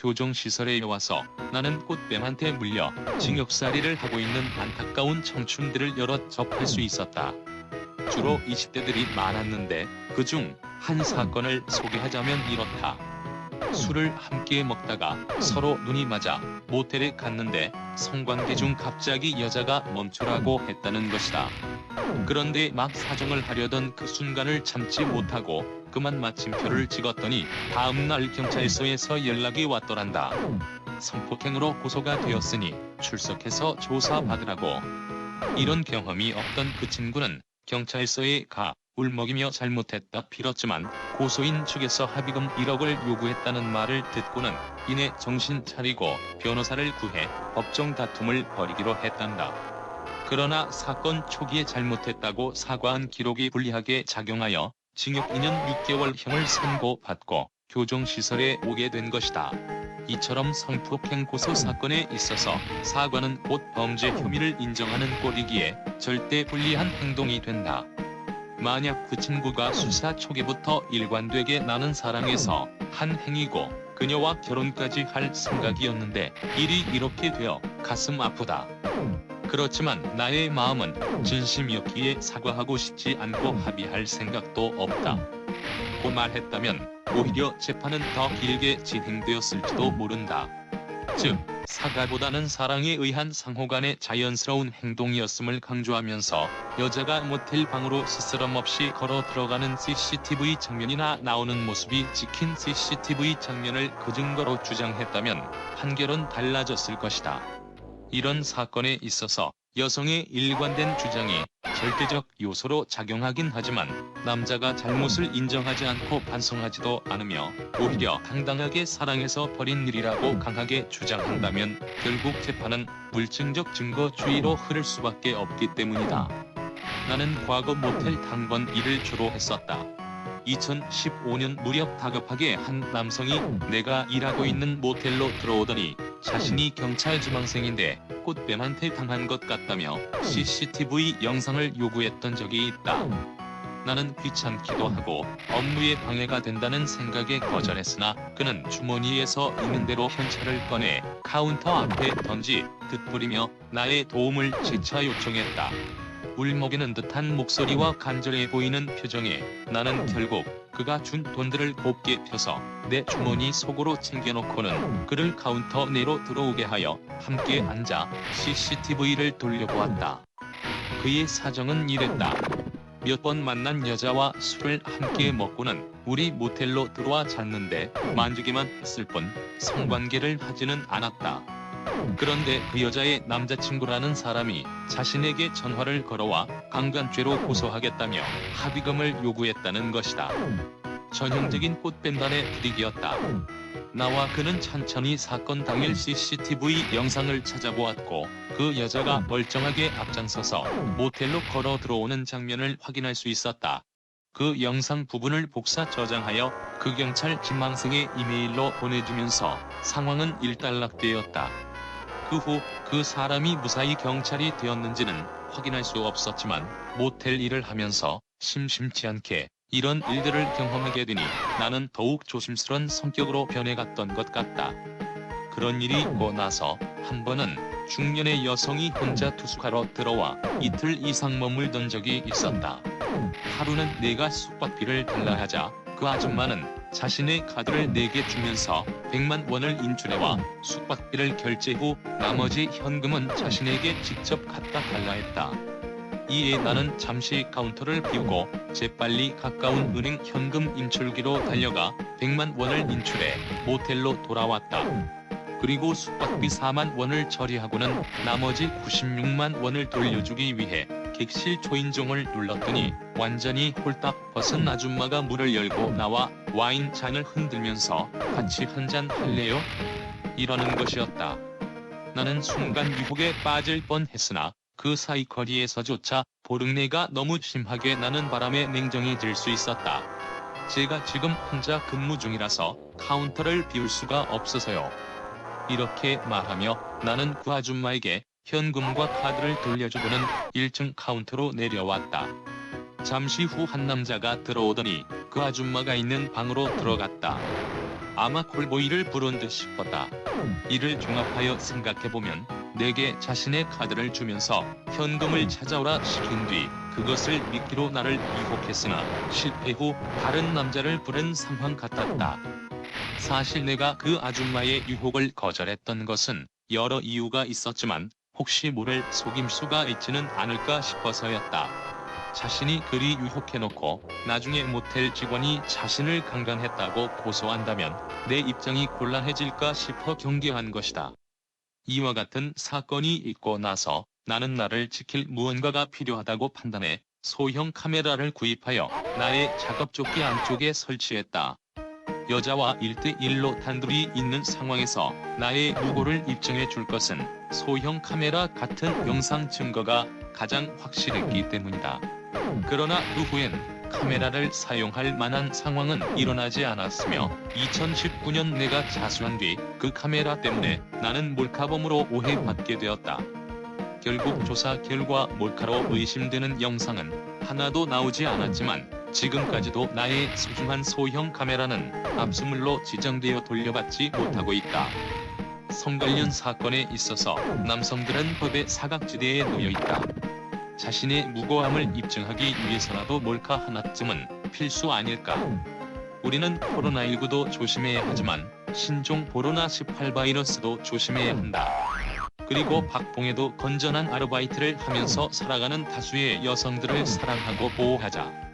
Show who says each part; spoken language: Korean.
Speaker 1: 교정시설에 와서 나는 꽃뱀한테 물려 징역살이를 하고 있는 안타까운 청춘들을 여럿 접할 수 있었다. 주로 20대들이 많았는데 그중 한 사건을 소개하자면 이렇다. 술을 함께 먹다가 서로 눈이 맞아 모텔에 갔는데 성관계 중 갑자기 여자가 멈추라고 했다는 것이다. 그런데 막 사정을 하려던 그 순간을 참지 못하고 그만 마침표를 찍었더니 다음날 경찰서에서 연락이 왔더란다. 성폭행으로 고소가 되었으니 출석해서 조사받으라고. 이런 경험이 없던 그 친구는 경찰서에 가 울먹이며 잘못했다 빌었지만 고소인 측에서 합의금 1억을 요구했다는 말을 듣고는 이내 정신 차리고 변호사를 구해 법정 다툼을 벌이기로 했단다. 그러나 사건 초기에 잘못했다고 사과한 기록이 불리하게 작용하여 징역 2년 6개월형을 선고받고 교정시설에 오게 된 것이다. 이처럼 성폭행 고소 사건에 있어서 사과는 곧 범죄 혐의를 인정하는 꼴이기에 절대 불리한 행동이 된다. 만약 그 친구가 수사 초기부터 일관되게 나는 사랑해서 한 행위고 그녀와 결혼까지 할 생각이었는데 일이 이렇게 되어 가슴 아프다. 그렇지만 나의 마음은 진심이었기에 사과하고 싶지 않고 합의할 생각도 없다. 고 말했다면 오히려 재판은 더 길게 진행되었을지도 모른다. 즉, 사과보다는 사랑에 의한 상호간의 자연스러운 행동이었음을 강조하면서 여자가 모텔 방으로 스스럼없이 걸어 들어가는 CCTV 장면이나 나오는 모습이 찍힌 CCTV 장면을 그 증거로 주장했다면 판결은 달라졌을 것이다. 이런 사건에 있어서 여성의 일관된 주장이 절대적 요소로 작용하긴 하지만 남자가 잘못을 인정하지 않고 반성하지도 않으며 오히려 당당하게 사랑해서 벌인 일이라고 강하게 주장한다면 결국 재판은 물증적 증거주의로 흐를 수밖에 없기 때문이다. 나는 과거 모텔 당번 일을 주로 했었다. 2015년 무렵 다급하게 한 남성이 내가 일하고 있는 모텔로 들어오더니 자신이 경찰 지망생인데 꽃뱀한테 당한 것 같다며 CCTV 영상을 요구했던 적이 있다. 나는 귀찮기도 하고 업무에 방해가 된다는 생각에 거절했으나 그는 주머니에서 있는 대로 현찰을 꺼내 카운터 앞에 던지듯 뿌리며 나의 도움을 재차 요청했다. 울먹이는 듯한 목소리와 간절해 보이는 표정에 나는 결국 그가 준 돈들을 곱게 펴서 내 주머니 속으로 챙겨놓고는 그를 카운터 내로 들어오게 하여 함께 앉아 CCTV를 돌려보았다. 그의 사정은 이랬다. 몇 번 만난 여자와 술을 함께 먹고는 우리 모텔로 들어와 잤는데 만지기만 했을 뿐 성관계를 하지는 않았다. 그런데 그 여자의 남자친구라는 사람이 자신에게 전화를 걸어와 강간죄로 고소하겠다며 합의금을 요구했다는 것이다. 전형적인 꽃뱀단의 분위기였다. 나와 그는 천천히 사건 당일 CCTV 영상을 찾아보았고 그 여자가 멀쩡하게 앞장서서 모텔로 걸어 들어오는 장면을 확인할 수 있었다. 그 영상 부분을 복사 저장하여 그 경찰 지망생의 이메일로 보내주면서 상황은 일단락되었다. 그 후 그 사람이 무사히 경찰이 되었는지는 확인할 수 없었지만 모텔 일을 하면서 심심치 않게 이런 일들을 경험하게 되니 나는 더욱 조심스런 성격으로 변해갔던 것 같다. 그런 일이 있고 나서 한 번은 중년의 여성이 혼자 투숙하러 들어와 이틀 이상 머물던 적이 있었다. 하루는 내가 숙박비를 달라 하자 그 아줌마는 자신의 카드를 내게 주면서 100만 원을 인출해와 숙박비를 결제 후 나머지 현금은 자신에게 직접 갖다 달라 했다. 이에 나는 잠시 카운터를 비우고 재빨리 가까운 은행 현금 인출기로 달려가 100만 원을 인출해 모텔로 돌아왔다. 그리고 숙박비 4만 원을 처리하고는 나머지 96만 원을 돌려주기 위해 객실 초인종을 눌렀더니 완전히 홀딱 벗은 아줌마가 문을 열고 나와 와인 잔을 흔들면서 같이 한잔 할래요? 이러는 것이었다. 나는 순간 유혹에 빠질 뻔했으나 그 사이 거리에서조차 보릉내가 너무 심하게 나는 바람에 냉정해질 수 있었다. 제가 지금 혼자 근무 중이라서 카운터를 비울 수가 없어서요. 이렇게 말하며 나는 그 아줌마에게 현금과 카드를 돌려주고는 1층 카운터로 내려왔다. 잠시 후 한 남자가 들어오더니 그 아줌마가 있는 방으로 들어갔다. 아마 콜보이를 부른 듯 싶었다. 이를 종합하여 생각해보면 내게 자신의 카드를 주면서 현금을 찾아오라 시킨 뒤 그것을 미끼로 나를 유혹했으나 실패 후 다른 남자를 부른 상황 같았다. 사실 내가 그 아줌마의 유혹을 거절했던 것은 여러 이유가 있었지만 혹시 모를 속임수가 있지는 않을까 싶어서였다. 자신이 그리 유혹해놓고 나중에 모텔 직원이 자신을 강간했다고 고소한다면 내 입장이 곤란해질까 싶어 경계한 것이다. 이와 같은 사건이 있고 나서 나는 나를 지킬 무언가가 필요하다고 판단해 소형 카메라를 구입하여 나의 작업조끼 안쪽에 설치했다. 여자와 1대1로 단둘이 있는 상황에서 나의 무고를 입증해 줄 것은 소형 카메라 같은 영상 증거가 가장 확실했기 때문이다. 그러나 그 후엔 카메라를 사용할 만한 상황은 일어나지 않았으며 2019년 내가 자수한 뒤 그 카메라 때문에 나는 몰카범으로 오해받게 되었다. 결국 조사 결과 몰카로 의심되는 영상은 하나도 나오지 않았지만 지금까지도 나의 소중한 소형 카메라는 압수물로 지정되어 돌려받지 못하고 있다. 성 관련 사건에 있어서 남성들은 법의 사각지대에 놓여 있다. 자신의 무고함을 입증하기 위해서라도 몰카 하나쯤은 필수 아닐까. 우리는 코로나19도 조심해야 하지만 신종 코로나18 바이러스도 조심해야 한다. 그리고 박봉에도 건전한 아르바이트를 하면서 살아가는 다수의 여성들을 사랑하고 보호하자.